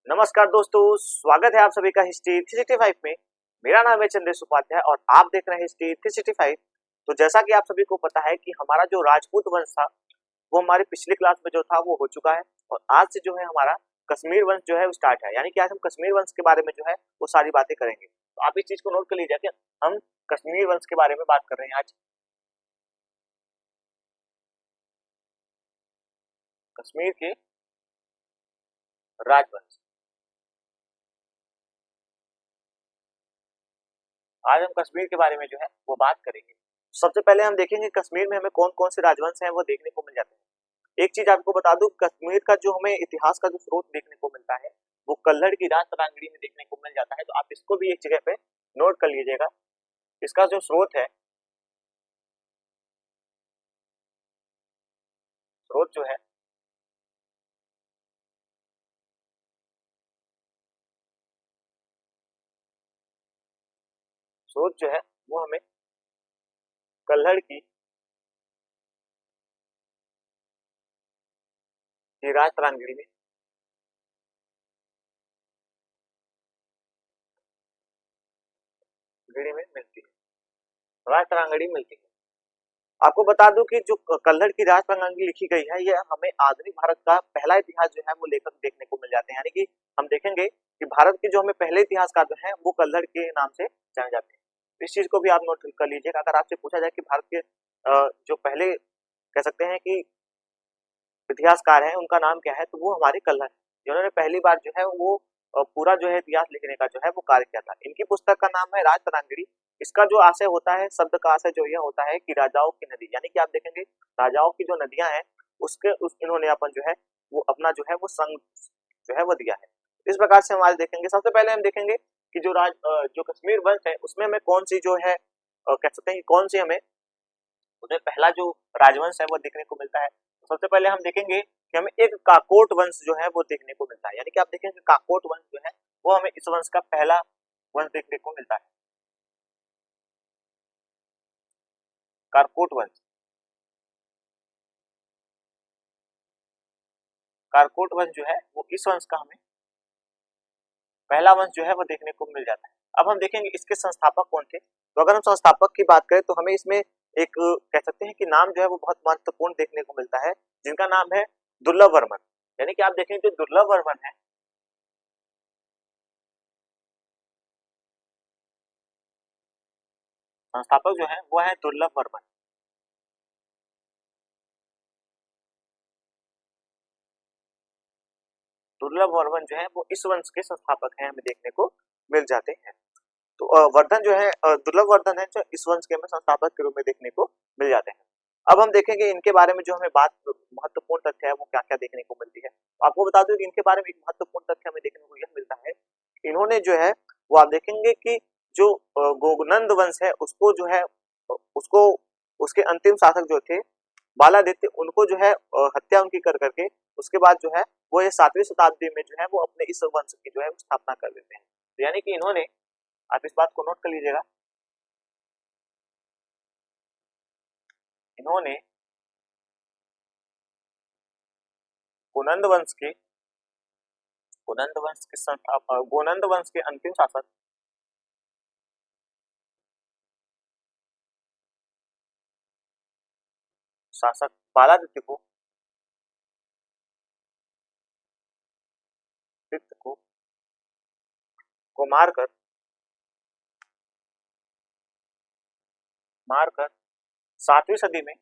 नमस्कार दोस्तों, स्वागत है आप सभी का हिस्ट्री 365 में। मेरा नाम है चंद्रेश उपाध्याय और आप देख रहे हैं हिस्ट्री 365। तो जैसा कि आप सभी को पता है कि हमारा जो राजपूत वंश था वो हमारे पिछले क्लास में जो था वो हो चुका है और आज से जो है हमारा कश्मीर वंश जो है वो स्टार्ट है। यानी कि आज हम कश्मीर वंश के बारे में जो है वो सारी बातें करेंगे। तो आप इस चीज को नोट कर लीजिए कि हम कश्मीर वंश के बारे में बात कर रहे हैं आज। कश्मीर के राजवंश, आज हम कश्मीर के बारे में जो है वो बात करेंगे। सबसे पहले हम देखेंगे कश्मीर में हमें कौन कौन से राजवंश हैं वो देखने को मिल जाते हैं। एक चीज आपको बता दूं, कश्मीर का जो हमें इतिहास का जो स्रोत देखने को मिलता है वो कल्हड़ की राज तरांगड़ी में देखने को मिल जाता है। तो आप इसको भी एक जगह पे नोट कर लीजिएगा। इसका जो स्रोत जो है स्रोत जो है वो हमें कल्हड़ की राज तरांगड़ी में मिलती है, राज तरांगड़ी मिलती है। आपको बता दूं कि जो कल्हड़ की राज तरांगड़ी लिखी गई है ये हमें आधुनिक भारत का पहला इतिहास जो है वो लेखक देखने को मिल जाते हैं। यानी कि हम देखेंगे कि भारत के जो हमें पहले इतिहासकार जो है वो कल्हड़ के नाम से जाने जाते हैं। तो इस चीज को भी आप नोट कर लीजिएगा। अगर आपसे पूछा जाए कि भारत के जो पहले कह सकते हैं कि इतिहासकार हैं उनका नाम क्या है, तो वो हमारे कल्हड़ हैं, जिन्होंने पहली बार जो है वो पूरा जो है इतिहास लिखने का जो है वो कार्य किया था। इनकी पुस्तक का नाम है राज तरांगड़ी। इसका जो आशय होता है, शब्द का आशय जो यह होता है कि राजाओं की नदी, यानी कि आप देखेंगे राजाओं की जो नदियां हैं उसके इन्होंने अपन जो है वो अपना जो है वो संग जो है वो दिया है। इस प्रकार से हम आज देखेंगे। सबसे पहले हम देखेंगे कि जो कश्मीर वंश है उसमें हमें कौन सी जो है कह सकते हैं कि कौन सी हमें उसमें पहला जो राजवंश है वो देखने को मिलता है। तो सबसे पहले हम देखेंगे कि हमें एक काकोट वंश जो है वो देखने को मिलता है। यानी कि आप देखेंगे काकोट वंश जो है वो हमें इस वंश का पहला वंश देखने को मिलता है, कारकोट वंश। कारकोट वंश जो है वो इस वंश का हमें पहला वंश जो है वो देखने को मिल जाता है। अब हम देखेंगे इसके संस्थापक कौन थे। तो अगर हम संस्थापक की बात करें तो हमें इसमें एक कह सकते हैं कि नाम जो है वो बहुत महत्वपूर्ण देखने को मिलता है, जिनका नाम है दुर्लभ वर्मन। यानी कि आप देखेंगे जो दुर्लभ वर्मन है, संस्थापक जो है वो है दुर्लभ वर्मन। दुर्लभ वर्मन जो है वो इस वंश के संस्थापक हैं, हमें देखने को मिल जाते हैं। तो वर्धन जो है दुर्लभ वर्धन है जो इस वंश के हमें संस्थापक के रूप में देखने को मिल जाते हैं। अब हम देखेंगे इनके बारे में जो हमें बात महत्वपूर्ण तथ्य है वो क्या क्या देखने को मिलती है। तो आपको बता दूं कि इनके बारे में एक महत्वपूर्ण तथ्य हमें देखने को यह मिलता है, इन्होंने जो है वो आप देखेंगे कि जो गोगनंद वंश है उसको जो है उसको उसके अंतिम शासक जो थे बालादित्य, उनको जो है हत्या उनकी कर करके उसके बाद जो है वो ये 7वीं शताब्दी में जो है वो अपने इस वंश की जो है स्थापना कर देते हैं। तो यानी कि इन्होंने, आप इस बात को नोट कर लीजिएगा, इन्होंने गोनंद वंश के गोनंद वंश के अंतिम शासक बालादित्य को मारकर मारकर 7वीं सदी में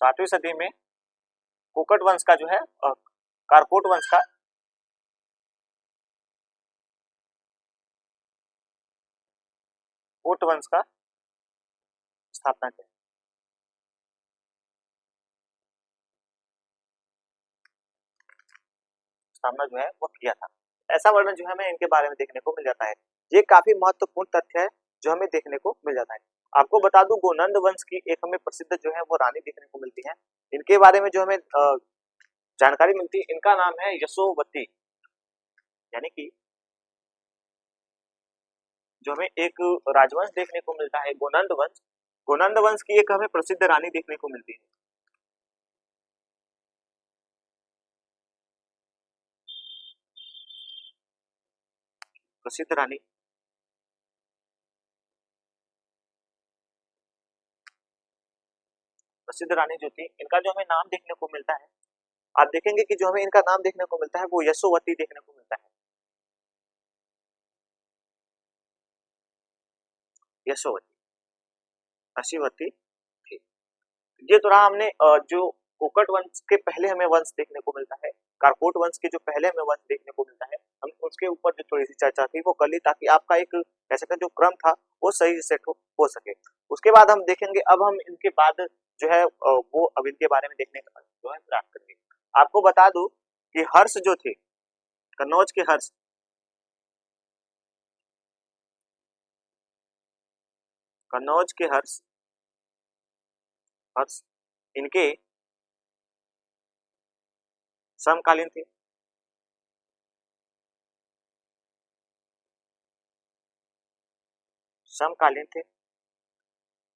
7वीं सदी में कुकट वंश का जो है कारकोट वंश का कोट वंश का स्थापना की, स्थापना जो है वो किया था। ऐसा वर्णन जो है हमें इनके बारे में देखने को मिल जाता है। ये काफी महत्वपूर्ण तथ्य है जो हमें देखने को मिल जाता है। आपको बता दूं गोनंद वंश की एक हमें प्रसिद्ध जो है वो रानी देखने को मिलती है। इनके बारे में जो हमें जानकारी मिलती है, इनका नाम है यशोवती। यानी कि जो हमें एक राजवंश देखने को मिलता है गोनंद वंश, कुनंद वंश की एक हमें प्रसिद्ध रानी देखने को मिलती है। प्रसिद्ध रानी प्रसिद्ध रानी जो थी, इनका जो हमें नाम देखने को मिलता है, आप देखेंगे कि जो हमें इनका नाम देखने को मिलता है वो यशोवती देखने को मिलता है। यशोवती, हसीवती थी। ये तो रहा हमने जो कोकट वंश के पहले हमें वंश देखने को मिलता है, कारकोट वंश के जो पहले हमें वंश देखने को मिलता है, हम उसके ऊपर जो थोड़ी सी चर्चा थी वो कर ली, ताकि आपका एक कह सकते हैं जो क्रम था वो सही से सेट हो सके। उसके बाद हम देखेंगे, अब हम इनके बाद जो है वो अब इनके बारे में देखने का जो है प्रयास करेंगे। आपको बता दूं कि हर्ष जो थे, कन्नौज के हर्ष, कन्नौज के हर्ष हर्ष इनके समकालीन थे। समकालीन थे,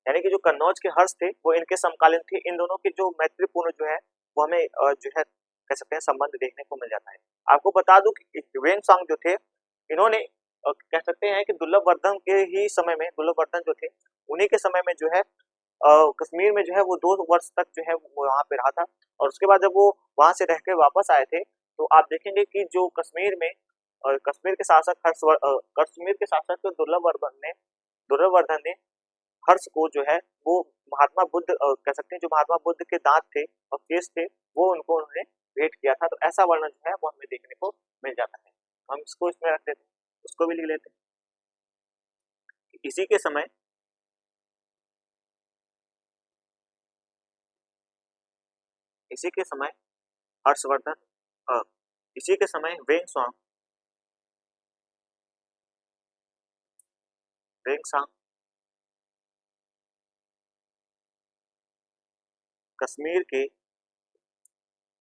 यानी कि जो कन्नौज के हर्ष थे वो इनके समकालीन थे। इन दोनों के जो मैत्रीपूर्ण जो है वो हमें जो है कह सकते हैं संबंध देखने को मिल जाता है। आपको बता दूं कि ह्वेन सांग जो थे, इन्होंने कह सकते हैं कि दुर्लभवर्धन के ही समय में, दुर्लभवर्धन जो थे उन्हीं के समय में जो है कश्मीर में जो है वो 2 वर्ष तक जो है वो वहाँ पे रहा था। और उसके बाद जब वो वहां से रह के वापस आए थे, तो आप देखेंगे कि जो कश्मीर में कश्मीर के शासक कश्मीर के शासक दुर्लभवर्धन ने हर्ष को जो है वो महात्मा बुद्ध कह सकते हैं जो महात्मा बुद्ध के दांत थे और केस थे, वो उनको उन्होंने भेंट किया था। तो ऐसा वर्णन जो है वो हमें देखने को मिल जाता है। हम इसको इसमें रख देते हैं, उसको भी लिख लेते हैं। इसी के समय इसी के समय हर्षवर्धन अ, इसी के समय वेंगसांग कश्मीर के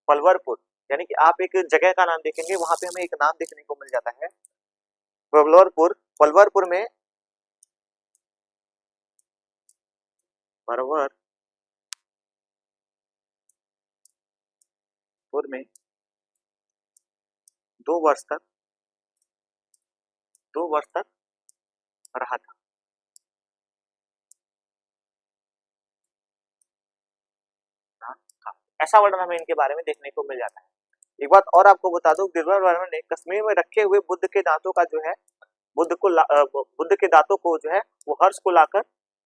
पलवरपुर, यानी कि आप एक जगह का नाम देखेंगे, वहां पे हमें एक नाम देखने को मिल जाता है पलवरपुर। पलवरपुर में परवरपुर में 2 वर्ष तक 2 वर्ष तक रहा था। हाँ, हाँ। ऐसा वर्णन हमें इनके बारे में देखने को मिल जाता है। एक बात और आपको बता दूं, दुर्लभवर्धन ने कश्मीर में रखे हुए बुद्ध के दांतों का जो है बुद्ध के दांतों को जो है वो हर्ष को लाकर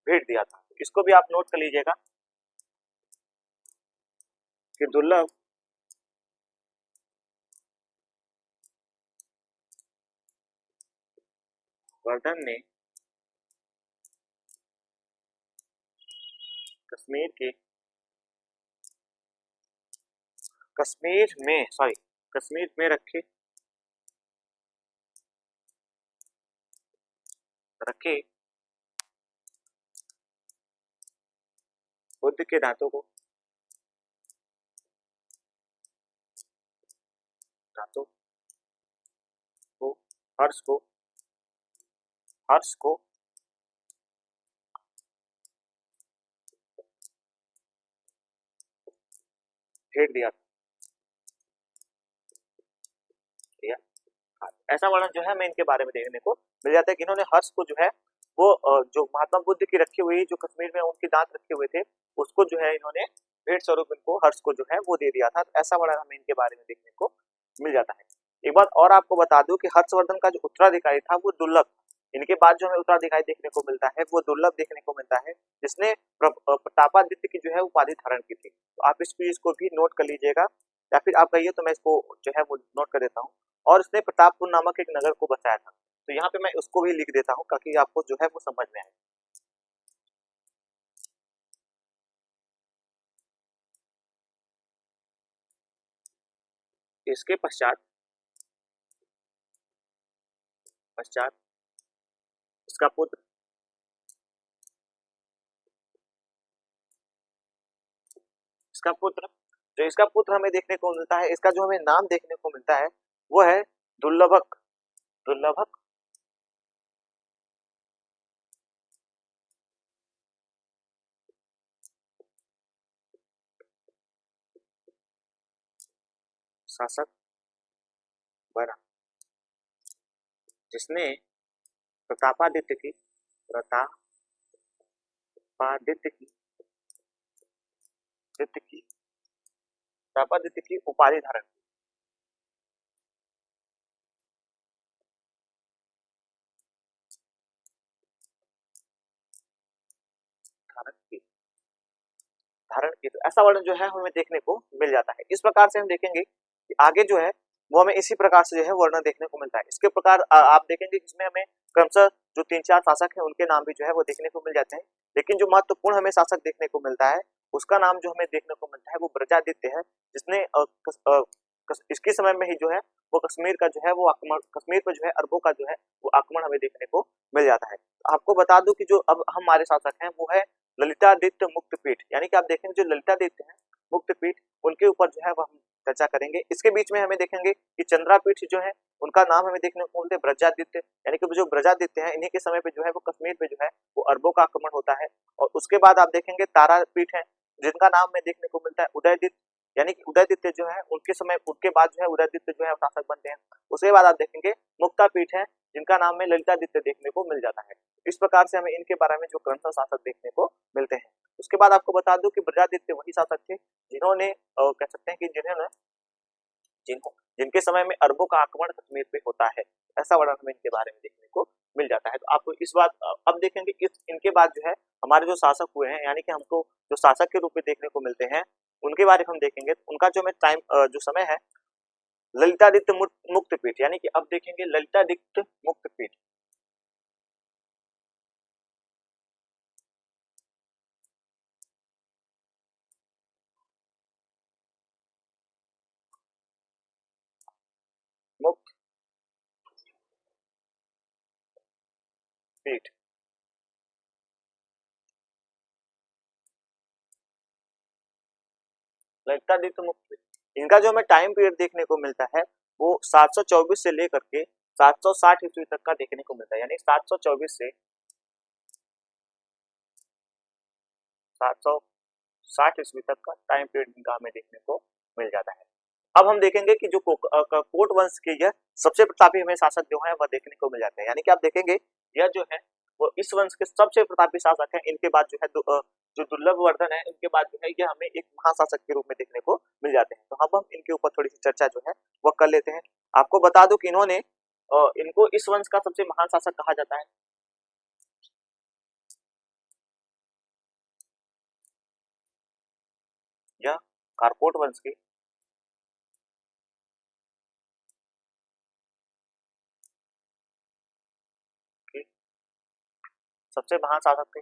भेंट दिया था। इसको भी आप नोट कर लीजिएगा कि दुर्लभवर्धन ने कश्मीर के कश्मीर में रखे बुद्ध के दांतों को हर्ष को हर्ष को भेंट दिया था। ठीक है? हाँ, ऐसा वर्णन जो है हमें इनके बारे में देखने को मिल जाता है कि इन्होंने हर्ष को जो है वो जो महात्मा बुद्ध की रखी हुई जो कश्मीर में उनके दांत रखे हुए थे, उसको जो है इन्होंने भेंट स्वरूप इनको हर्ष को जो है वो दे दिया था। तो ऐसा वर्णन हमें इनके बारे में देखने को मिल जाता है। एक बात और आपको बता दूं कि हर्षवर्धन का जो उत्तराधिकारी था वो दुर्लभ, इनके बाद जो हमें उत्तराधिकारी देखने को मिलता है वो दुर्लभ देखने को मिलता है, जिसने प्रतापादित्य की जो है उपाधि धारण की थी। तो आप इस चीज को भी नोट कर लीजिएगा, या फिर आप कहिए तो मैं इसको जो है वो नोट कर देता हूँ। और उसने प्रतापपुर नामक एक नगर को बसाया था। तो यहाँ पे मैं उसको भी लिख देता हूँ ताकि आपको जो है वो समझ में आए। इसके पश्चात पश्चात इसका पुत्र इसका पुत्र हमें देखने को मिलता है, इसका जो हमें नाम देखने को मिलता है वो है दुर्लभक। दुर्लभक शासक बना जिसने प्रतापादित्य की प्रतापादित्य की दित्य की प्रतापादित्य की उपाधि धारण की धारण की तो ऐसा वर्णन जो है हमें देखने को मिल जाता है। इस प्रकार से हम देखेंगे कि आगे जो है वो हमें इसी प्रकार से जो है वर्णन देखने को मिलता है। इसके प्रकार आप देखेंगे कि इसमें हमें क्रमशः जो 3-4 शासक हैं उनके नाम भी जो है वो देखने को मिल जाते हैं। लेकिन जो महत्वपूर्ण हमें शासक देखने को मिलता है उसका नाम जो हमें देखने को मिलता है वो ब्रजादित्य है, जिसने इसके समय में ही जो है वो कश्मीर का जो है वो आक्रमण, कश्मीर पर जो है अरबों का जो है वो आक्रमण हमें देखने को मिल जाता है। आपको बता दूं कि जो अब हमारे शासक हैं वो है ललितादित्य मुक्तपीठ, यानी कि आप देखेंगे जो ललितादित्य है मुक्तपीठ उनके ऊपर जो है वह हम चर्चा करेंगे। इसके बीच में हमें देखेंगे कि चंद्रापीठ जो है उनका नाम हमें देखने को मिलता है ब्रजादित्य, यानी कि जो ब्रजादित्य है इन्हीं के समय पे जो है वो कश्मीर पे जो है वो अरबों का आक्रमण होता है। और उसके बाद आप देखेंगे तारापीठ है जिनका नाम हमें देखने को मिलता है उदयदित्य, यानी कि उदयदित्य जो है उनके समय उनके बाद जो है उदयदित्य जो है शासक बनते हैं। उसके बाद आप देखेंगे मुक्तापीठ है जिनका नाम में ललितादित्य देखने को मिल जाता है। इस प्रकार से हमें इनके बारे में जो क्रमशः शासक देखने को मिलते हैं। उसके बाद आपको बता दूं कि ब्रजादित्य वही शासक थे जिन्होंने कह सकते हैं कि जिन्होंने जिनके समय में अरबों का आक्रमण कश्मीर पे होता है, ऐसा वर्णन हमें इनके बारे में देखने को मिल जाता है। तो आपको इस बात अब देखेंगे कि इनके बाद जो है हमारे जो शासक हुए हैं, यानी कि हमको जो शासक के रूप में देखने को मिलते हैं उनके बारे में हम देखेंगे। तो उनका जो जो समय है ललितादित्य मुक्तपीठ, यानी कि अब देखेंगे ललितादित्य मुक्तपीठ। मुक्त पीठ ललितादित्य मुक्तपीठ, इनका जो हमें टाइम पीरियड देखने को मिलता है वो 724 से लेकर के 760 ईस्वी तक का देखने को मिलता है, यानी 724 से 760 ईस्वी तक का टाइम पीरियड इनका हमें देखने को मिल जाता है। अब हम देखेंगे कि जो कोट वंश के यह सबसे प्रतापी हमें शासक जो है वह देखने को मिल जाते हैं, यानी कि आप देखेंगे यह जो है वो इस वंश के सबसे प्रतापी शासक है। इनके बाद जो है जो दुर्लभ वर्धन है इनके बाद जो है ये हमें एक महाशासक के रूप में देखने को मिल जाते हैं। तो अब हम इनके ऊपर थोड़ी सी चर्चा जो है वह कर लेते हैं। आपको बता दूं कि इन्होंने इनको इस वंश का सबसे महान शासक कहा जाता है। यह कारकोट वंश के सबसे महान शासक थे।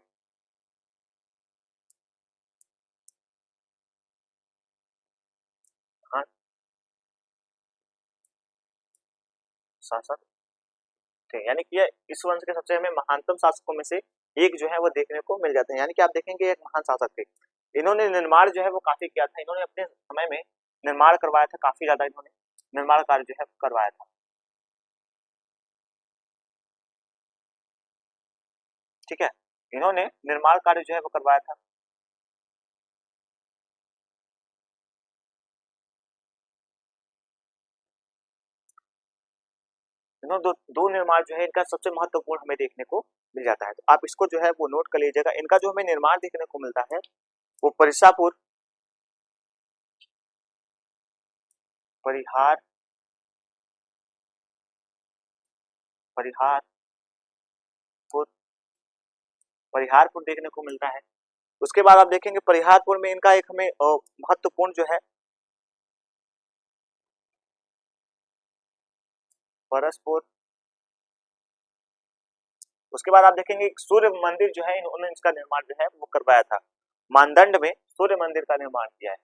महान शासक थे, यानी कि ये इस वंश के सबसे हमें महानतम शासकों में से एक जो है वो देखने को मिल जाते हैं, यानी कि आप देखेंगे एक महान शासक थे। इन्होंने निर्माण जो है वो काफी किया था, इन्होंने अपने समय में निर्माण करवाया था, काफी ज्यादा इन्होंने निर्माण कार्य जो है करवाया था। ठीक है, इन्होंने निर्माण कार्य जो है वो करवाया था। इन्होंने दो निर्माण जो है इनका सबसे महत्वपूर्ण हमें देखने को मिल जाता है। तो आप इसको जो है वो नोट कर लीजिएगा। इनका जो हमें निर्माण देखने को मिलता है वो परिहार परिहारपुर परिहारपुर देखने को मिलता है। उसके बाद आप देखेंगे परिहारपुर में इनका एक हमें महत्वपूर्ण जो है परसपुर। उसके बाद आप देखेंगे सूर्य मंदिर जो है इन्होंने इसका निर्माण जो है वो करवाया था। मानदंड में सूर्य मंदिर का निर्माण किया है।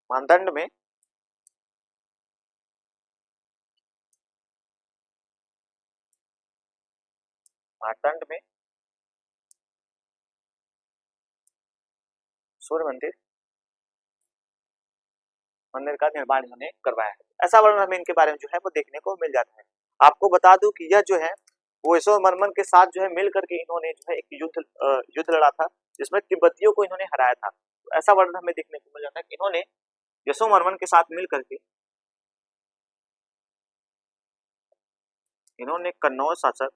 मानदंड में मानदंड में सूर्य मंदिर मंदिर का निर्माण इन्होंने करवाया है। ऐसा वर्णन हमें इनके बारे में जो है वो देखने को मिल जाता है। आपको बता दूं कि यह जो है वो यशोवर्मन के साथ जो है मिल करके इन्होंने जो है एक युद्ध लड़ा था, जिसमें तिब्बतियों को इन्होंने हराया था। तो ऐसा वर्णन हमें देखने को मिल जाता है कि इन्होंने यशोवर्मन के साथ मिल करके इन्होंने कन्नौज शासक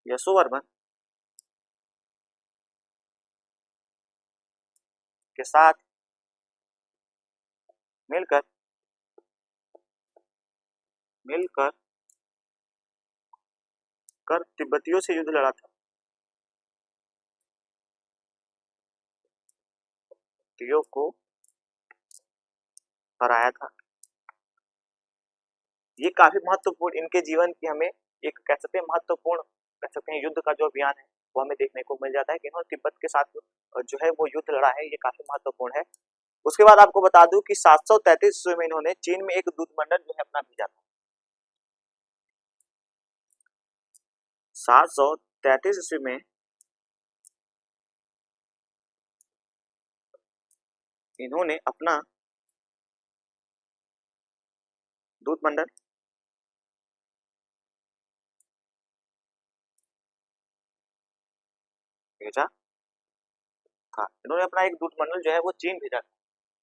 यशोवर्मन के साथ मिलकर मिलकर कर तिब्बतियों से युद्ध लड़ा था। तिब्बतियों को हराया था। ये काफी महत्वपूर्ण इनके जीवन की हमें एक कह सकते हैं महत्वपूर्ण कह सकते हैं युद्ध का जो अभियान है वो हमें देखने को मिल जाता है कि इन्होंने तिब्बत के साथ जो है वो युद्ध लड़ा है, ये काफी महत्वपूर्ण है। उसके बाद आपको बता दूं कि 733 ईस्वी में इन्होंने चीन में एक दूत मंडल जो है अपना भेजा था। 733 ईस्वी में इन्होंने अपना दूत मंडल भेजा था। इन्होंने अपना एक दूत मंडल जो है वो चीन भेजा था।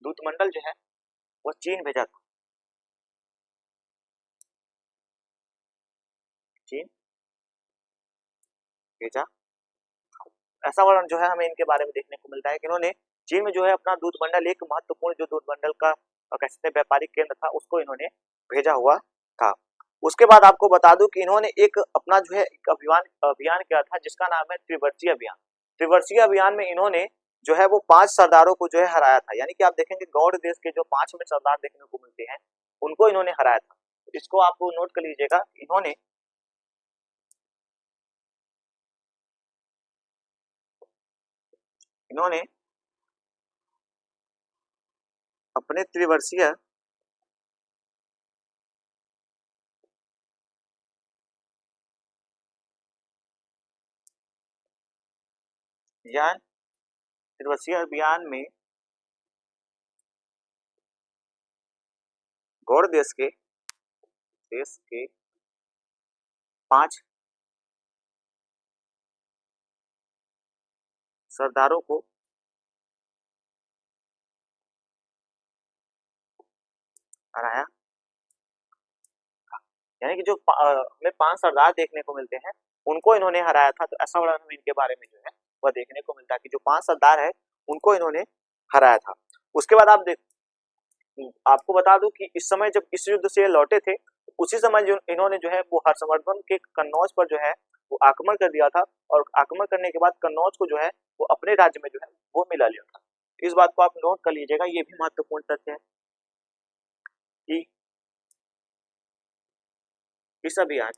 दूत मंडल जो है वो चीन भेजा था। चीन भेजा। ऐसा वर्णन जो है हमें इनके बारे में देखने को मिलता है कि इन्होंने चीन में जो है अपना दूत मंडल एक महत्वपूर्ण जो दूत मंडल का कह सकते हैं व्यापारिक केंद्र था उसको इन्होंने भेजा हुआ था। उसके बाद आपको बता दूं कि इन्होंने एक अपना जो है एक अभियान किया था जिसका नाम है त्रिवर्षीय अभियान। त्रिवर्षीय अभियान में इन्होंने जो है वो 5 सरदारों को जो है हराया था। यानी कि आप देखेंगे गौड़ देश के जो 5 में सरदार देखने को मिलते हैं उनको इन्होंने हराया था। इसको आप नोट कर लीजिएगा। इन्होंने अपने त्रिवर्षीय यान त्रिवर्षीय अभियान में गौड़ देश के 5 सरदारों को हराया। यानी कि जो हमें 5 सरदार देखने को मिलते हैं उनको इन्होंने हराया था। तो ऐसा वर्णन हमें इनके बारे में जो है वह देखने को मिलता है कि जो 5 सरदार है उनको इन्होंने हराया था। उसके बाद आपको बता दूं कि इस समय जब इस युद्ध से लौटे थे उसी समय जो इन्होंने जो है वो हर्षवर्धन के कन्नौज पर जो है वो आक्रमण कर दिया था और आक्रमण करने के बाद कन्नौज को जो है वो अपने राज्य में जो है वो मिला लिया था। इस बात को आप नोट कर लीजिएगा, ये भी महत्वपूर्ण तथ्य है कि इस अभियान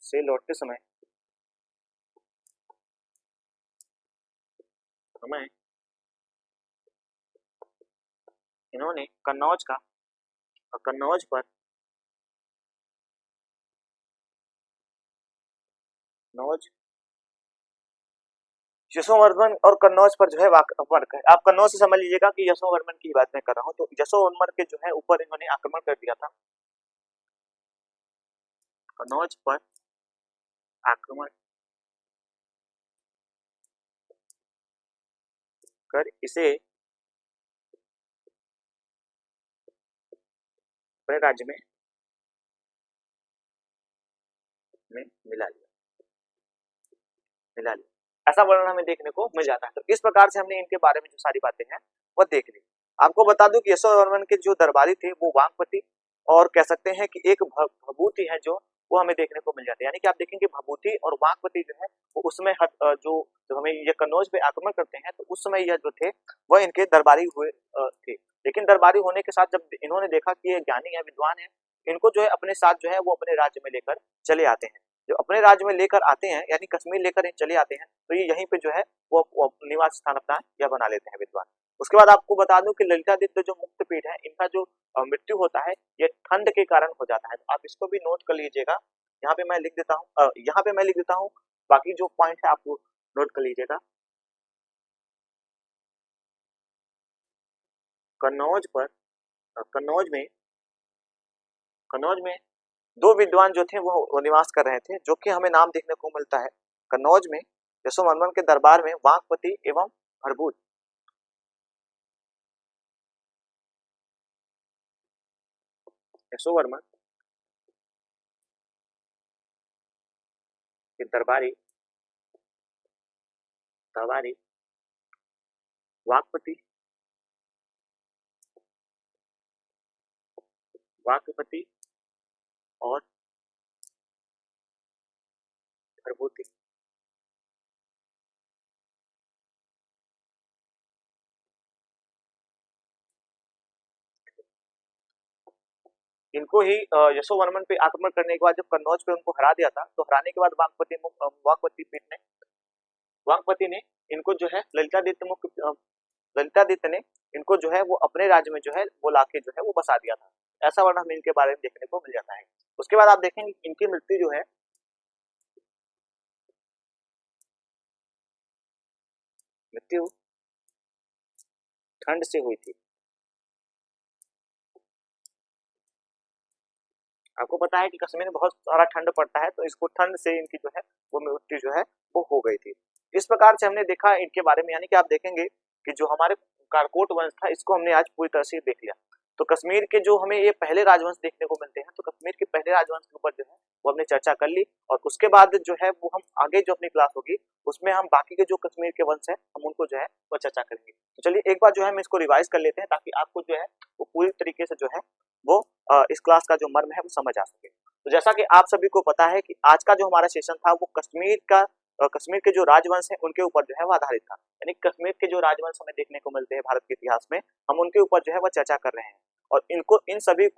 से लौटते समय इन्होंने कन्नौज पर यशोवर्मन और कन्नौज पर जो है आप कन्नौज से समझ लीजिएगा कि यशोवर्मन की बात मैं कर रहा हूँ। तो यशोवर्मन के जो है ऊपर इन्होंने आक्रमण कर दिया था। कन्नौज पर आक्रमण कर इसे अपने राज्य में मिला लिया। ऐसा वर्णन हमें देखने को मिल जाता है। तो इस प्रकार से हमने इनके बारे में जो सारी बातें हैं वह देख ली। आपको बता दूं कि यशोवर्मन के जो दरबारी थे वो वामपति और कह सकते हैं कि एक भभूति है जो वो हमें देखने को मिल जाते हैं। यानी कि आप देखेंगे भभूति और वामपति जो है वो उसमें जो हमें ये कन्नौज पे आक्रमण करते हैं तो उस समय यह जो थे वह इनके दरबारी हुए थे। लेकिन दरबारी होने के साथ जब इन्होंने देखा कि ये ज्ञानी है, विद्वान है, इनको जो है अपने साथ जो है वो अपने राज्य में लेकर चले आते हैं। जो अपने राज्य में लेकर आते हैं यानी कश्मीर लेकर चले आते हैं तो ये यहीं पे जो है वो निवास स्थान अपना या बना लेते हैं विद्वान। उसके बाद आपको बता दूं कि ललितादित्य जो मुक्तपीठ है इनका जो मृत्यु होता है ये ठंड के कारण हो जाता है। तो आप इसको भी नोट कर लीजिएगा। यहाँ पे मैं लिख देता हूँ बाकी जो पॉइंट है आप नोट कर लीजिएगा। कन्नौज पर कन्नौज में दो विद्वान जो थे वो निवास कर रहे थे, जो कि हमें नाम देखने को मिलता है कन्नौज में यशोवर्मन के दरबार में वाकपति एवं भरभूत। यशोवर्मन के दरबारी दरबारी वाकपति वाकपति और भरभूति। इनको ही यशोवर्मन पे आक्रमण करने के बाद जब कन्नौज पे उनको हरा दिया था, तो हराने के बाद वाकपति ने इनको जो है ललितादित्य ने इनको जो है वो अपने राज्य में जो है वो लाके जो है वो बसा दिया था। ऐसा वर्णन हमें इनके बारे में देखने को मिल जाता है। उसके बाद आप देखेंगे इनकी मृत्यु जो है ठंड से हुई थी। आपको पता है कि कश्मीर में बहुत सारा ठंड पड़ता है, तो इसको ठंड से इनकी जो है वो मृत्यु जो है वो हो गई थी। इस प्रकार से हमने देखा इनके बारे में, यानी कि आप देखेंगे कि जो हमारे कारकोट वंश था इसको हमने आज पूरी तरह से देख लिया। तो कश्मीर के जो हमें ये पहले राजवंश देखने को मिलते हैं, तो कश्मीर के पहले राजवंश के ऊपर जो है वो हमने चर्चा कर ली, और उसके बाद जो है वो हम आगे जो अपनी क्लास होगी उसमें हम बाकी के जो कश्मीर के वंश है हम उनको जो है वो चर्चा करेंगे। तो चलिए एक बार जो है हम इसको रिवाइज कर लेते हैं, ताकि आपको जो है वो पूरी तरीके से जो है वो इस क्लास का जो मर्म है वो समझ आ सके। तो जैसा कि आप सभी को पता है कि आज का जो हमारा सेशन था वो कश्मीर के जो राजवंश है उनके ऊपर जो है वो आधारित था। यानी कश्मीर के जो राजवंश हमें देखने को मिलते हैं भारत के इतिहास में, हम उनके ऊपर जो है वो चर्चा कर रहे हैं। और इन सभी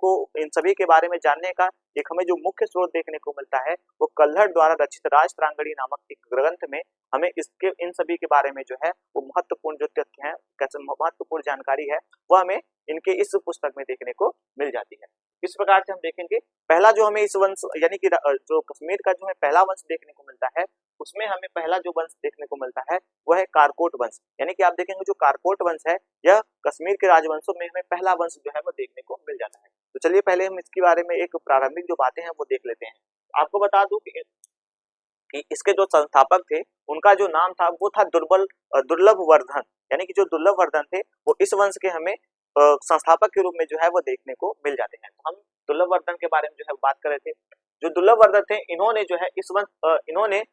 के बारे में जानने का एक हमें जो मुख्य स्रोत देखने को मिलता है वो कल्हड़ द्वारा रचित राजतरंगिणी नामक एक ग्रंथ में हमें इन सभी के बारे में जो है वो महत्वपूर्ण जो तथ्य है, कैसे महत्वपूर्ण जानकारी है वो हमें इनके इस पुस्तक में देखने को मिल जाती है। इस प्रकार से हम देखेंगे पहला जो हमें इस वंश यानी कि जो कश्मीर का जो है पहला वंश देखने को मिलता है, उसमें हमें पहला जो वंश देखने को मिलता है वह है कारकोट वंश। यानी कि आप देखेंगे जो कारकोट वंश है यह कश्मीर के राजवंशों में हमें पहला वंश जो है वो देखने को मिल जाता है। तो चलिए पहले हम इसके बारे में एक प्रारंभिक जो बातें हैं वो देख लेते हैं। आपको बता दूं कि इसके जो संस्थापक थे उनका जो नाम था वो था दुर्लभ वर्धन। यानी कि जो दुर्लभ वर्धन थे वो इस वंश के हमें संस्थापक के रूप में जो है वो देखने को मिल जाते हैं। तो हम दुर्लभ वर्धन के बारे में जो है बात कर रहे थे। जो दुर्लभ वर्धन थे इन्होंने जो है इन्होंने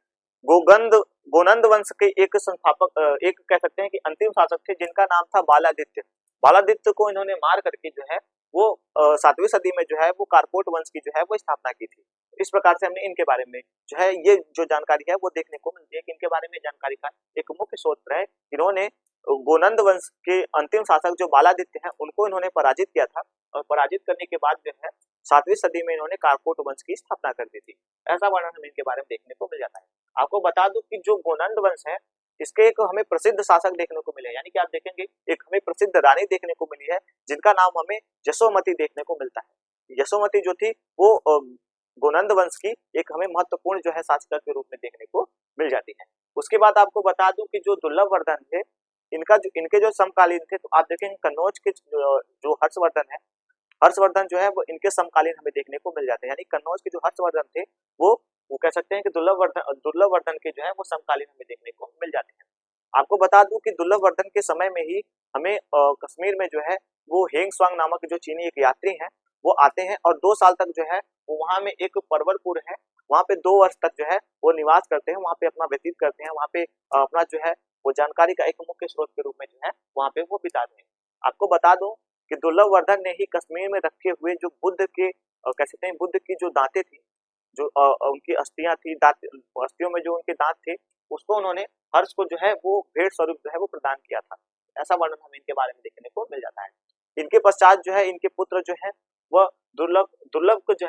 गोनंद वंश के एक संस्थापक एक कह सकते हैं कि अंतिम शासक थे, जिनका नाम था बालादित्य। बालादित्य को इन्होंने मार करके जो है वो 7वीं सदी में जो है वो कारकोट वंश की जो है वो स्थापना की थी। इस प्रकार से हमने इनके बारे में जो है ये जो जानकारी है वो देखने को मिलती है कि इनके बारे में जानकारी का एक मुख्य स्रोत है। इन्होंने गोनंद वंश के अंतिम शासक जो बालादित्य हैं उनको इन्होंने पराजित किया था, और पराजित करने के बाद जो है 7वीं सदी में इन्होंने कारकोट वंश की स्थापना कर दी थी। ऐसा वर्णन हमें इनके बारे में देखने को मिल जाता है। आपको बता दूं कि जो गोनंद वंश है इसके एक हमें प्रसिद्ध शासक देखने को मिले, यानी कि आप देखेंगे एक हमें प्रसिद्ध रानी देखने को मिली है जिनका नाम हमें यशोमती देखने को मिलता है। यशोमती जो थी वो गोनंद वंश की एक हमें महत्वपूर्ण जो है शासक के रूप में देखने को मिल जाती है। उसके बाद आपको बता दूं कि जो दुर्लभ वर्धन थे इनके जो समकालीन थे, तो आप देखेंगे कन्नौज के जो हर्षवर्धन है, हर्षवर्धन जो है वो इनके समकालीन हमें देखने को मिल जाते हैं। यानी कन्नौज के जो हर्षवर्धन थे वो कह सकते हैं कि दुर्लभ वर्धन के जो है वो समकालीन हमें देखने को मिल जाते हैं। आपको बता दूं कि दुर्लभ वर्धन के समय में ही हमें कश्मीर में जो है वो हेंग स्वांग नामक जो चीनी एक यात्री हैं वो आते हैं, और 2 साल तक जो है वो वहां में एक परवलपुर है वहां पे 2 वर्ष तक जो है वो निवास करते हैं, वहां पे अपना व्यतीत करते हैं, वहां पे अपना जो है वो जानकारी का एक मुख्य स्रोत के रूप में जो है वहां पे वो बिताते हैं। आपको बता दूं कि दुर्लभ वर्धन ने ही कश्मीर में रखे हुए जो बुद्ध के कह सकते हैं बुद्ध की जो दांतें थी, जो उनकी अस्थियां थी, अस्थियों में जो उनके दांत थे, उसको उन्होंने हर्ष को जो है वो भेंट स्वरूप जो है वो प्रदान किया था। ऐसा वर्णन हमें इनके बारे में देखने को मिल जाता है। इनके पश्चात जो है इनके पुत्र जो है वह दुर्लभ को जो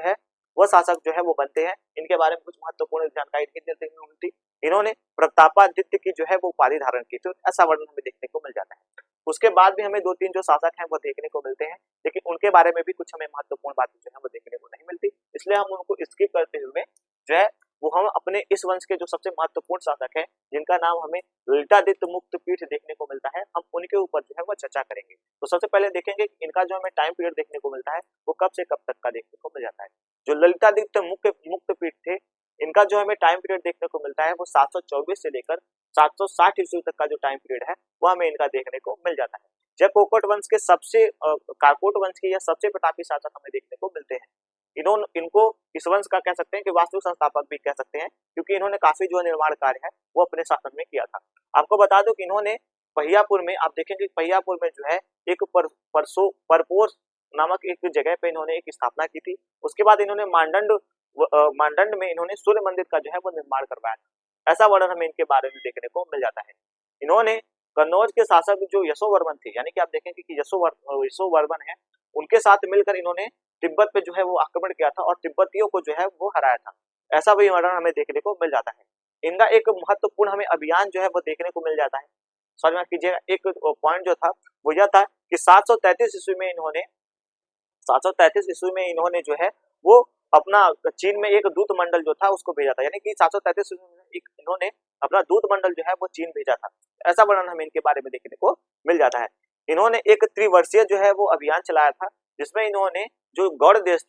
है वह शासक जो है वो बनते हैं। इनके बारे में कुछ महत्वपूर्ण जानकारी देखने को मिलती। इन्होंने प्रतापादित्य की जो है वो उपाधि धारण की, तो ऐसा वर्णन हमें देखने को मिल जाता है। उसके बाद भी हमें 2-3 जो शासक हैं वो देखने को मिलते हैं, लेकिन उनके बारे में भी कुछ हमें महत्वपूर्ण बातें जो है वो देखने को नहीं मिलती, इसलिए हम उनको स्किप करते हुए जो है वो हम अपने अपने इस वंश के जो सबसे महत्वपूर्ण शासक है, जिनका नाम हमें ललितादित्य मुक्तपीठ देखने को मिलता है, हम उनके ऊपर जो है वो चर्चा करेंगे। तो सबसे पहले देखेंगे कि इनका जो हमें टाइम पीरियड देखने को मिलता है वो कब से कब तक का देखने को मिल जाता है। जो ललितादित्य मुक्तपीठ थे, इनका जो हमें टाइम पीरियड देखने को मिलता है वो 724 से लेकर 760 ईस्वी तक का जो टाइम पीरियड है वो हमें इनका देखने को मिल जाता है। जब कोकट वंश के सबसे काकोट वंश के या सबसे प्रतापी शासक हमें देखने को मिलते हैं। इनको इस वंश का कह सकते हैं कि वास्तविक संस्थापक भी कह सकते हैं, क्योंकि इन्होंने काफी जो निर्माण कार्य है वो अपने शासन में किया था। आपको बता दूं कि इन्होंने पहियापुर में, आप देखेंगे पहियापुर में जो है एक परपोर नामक एक जगह पे इन्होंने एक स्थापना की थी। उसके बाद इन्होंने मांडंड में इन्होंने सूर्य मंदिर का जो है वो निर्माण करवाया था। ऐसा वर्णन हमें इनके बारे में देखने को मिल जाता है। इन्होंने कन्नौज के शासक जो यशोवर्मन थे, यानी कि आप देखेंगे कि यशोवर्मन है, उनके साथ मिलकर इन्होंने तिब्बत पे जो है वो आक्रमण किया था और तिब्बतियों को जो है वो हराया था। ऐसा भी वर्णन हमें देखने को मिल जाता है। इनका एक महत्वपूर्ण हमें अभियान जो है वो देखने को मिल जाता है। समझ में कीजिएगा, एक पॉइंट जो था वो यह था कि 733 ईस्वी में इन्होंने जो है वो अपना चीन में एक दूत मंडल जो था उसको भेजा था, यानी कि 733 में इन्होंने अपना दूत मंडल जो है वो चीन भेजा था। ऐसा वर्णन हमें इनके बारे में देखने को मिल जाता है। इन्होंने एक त्रिवर्षीय जो है वो अभियान चलाया था, जिसमें इन्होंने जो गौड़ देश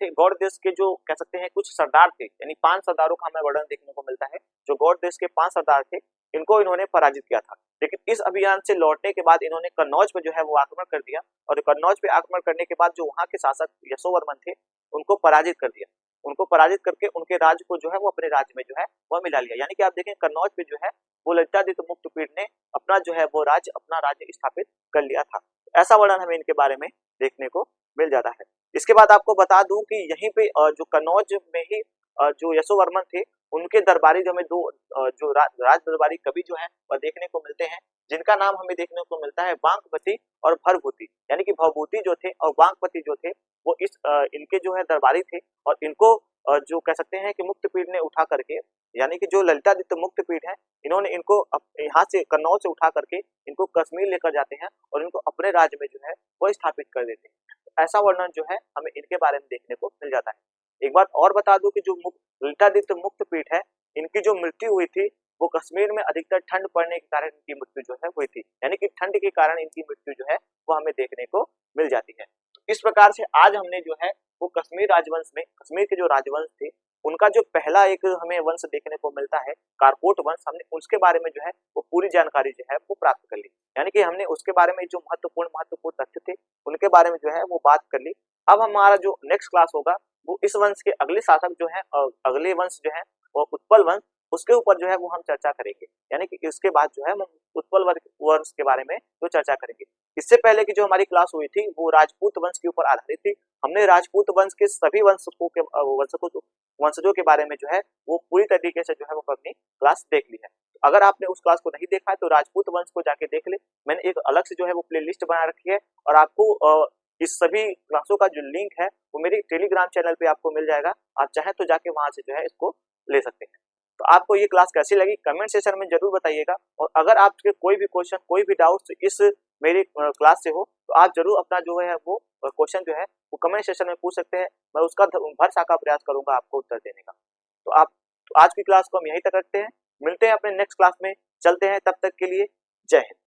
के जो कह सकते हैं कुछ सरदार थे, यानी 5 सरदारों का हमें वर्णन देखने को मिलता है। जो गौड़ देश के 5 सरदार थे, इनको इन्होंने पराजित किया था। लेकिन इस अभियान से लौटने के बाद इन्होंने कन्नौज पे जो है वो आक्रमण कर दिया, और कन्नौज पे आक्रमण करने के बाद जो वहां के शासक यशोवर्मन थे उनको पराजित कर दिया। उनको पराजित करके उनके राज्य को जो है वो अपने राज्य में जो है वह मिला लिया। यानी कि आप देखें कन्नौज पे जो है वो ललितादित्य मुक्तपीठ ने अपना जो है वो अपना राज्य स्थापित कर लिया था। ऐसा वर्णन हमें इनके बारे में देखने को मिल जाता है। इसके बाद आपको बता दूं कि यहीं पे जो कन्नौज में ही जो यशोवर्मन थे, उनके दरबारी जो हमें जो राज दरबारी कवि जो है वह देखने को मिलते हैं, जिनका नाम हमें देखने को मिलता है बांकपति और भरभूति। यानी कि भवभूति जो थे और बांकपति जो थे वो इनके जो है दरबारी थे, और इनको जो कह सकते हैं कि मुक्तपीठ ने उठा करके, यानी कि जो ललितादित्य मुक्तपीठ है, इन्होंने इनको यहाँ से कन्नौज से उठा करके इनको कश्मीर लेकर जाते हैं और इनको अपने राज्य में जो है वो स्थापित कर देते हैं। ऐसा वर्णन जो है हमें इनके बारे में देखने को मिल जाता है। एक बात और बता दूं कि जो ललितादित्य मुक्तपीठ है, इनकी जो मृत्यु हुई थी वो कश्मीर में अधिकतर ठंड पड़ने के कारण इनकी मृत्यु जो है हुई थी, यानी कि ठंड के कारण इनकी मृत्यु जो है वो हमें देखने को मिल जाती है। इस प्रकार से आज हमने जो है वो कश्मीर राजवंश में, कश्मीर के जो राजवंश थे उनका जो पहला एक हमें वंश देखने को मिलता है कारकोट वंश, हमने उसके बारे में जो है वो पूरी जानकारी जो है वो प्राप्त कर ली। यानी कि हमने उसके बारे में जो महत्वपूर्ण तथ्य थे उनके बारे में जो है वो बात कर ली। अब हमारा जो नेक्स्ट क्लास होगा वो इस वंश के अगले शासक जो है, अगले वंश जो है वो उत्पल वंश, उसके ऊपर जो है वो हम चर्चा करेंगे। यानी कि इसके बाद जो है हम उत्पल वंश के बारे में जो चर्चा करेंगे। इससे पहले की जो हमारी क्लास हुई थी वो राजपूत वंश के ऊपर आधारित थी। हमने राजपूत वंश के सभी वंशजों के बारे में जो है वो पूरी तरीके से जो है वो अपनी क्लास देख ली है। अगर आपने उस क्लास को नहीं देखा है तो राजपूत वंश को जाके देख ले, मैंने एक अलग से जो है वो प्ले लिस्ट बना रखी है, और आपको इस सभी क्लासों का जो लिंक है वो मेरी टेलीग्राम चैनल पे आपको मिल जाएगा। आप चाहें तो जाके वहां से जो है इसको ले सकते हैं। तो आपको ये क्लास कैसी लगी कमेंट सेक्शन में जरूर बताइएगा, और अगर आपके कोई भी क्वेश्चन, कोई भी डाउट्स इस मेरी क्लास से हो तो आप जरूर अपना जो है वो क्वेश्चन जो है वो कमेंट सेक्शन में पूछ सकते हैं। मैं उसका भरसक प्रयास करूंगा आपको उत्तर देने का। तो आज की क्लास को हम यहीं तक रखते हैं, मिलते हैं अपने नेक्स्ट क्लास में, चलते हैं, तब तक के लिए जय हिंद।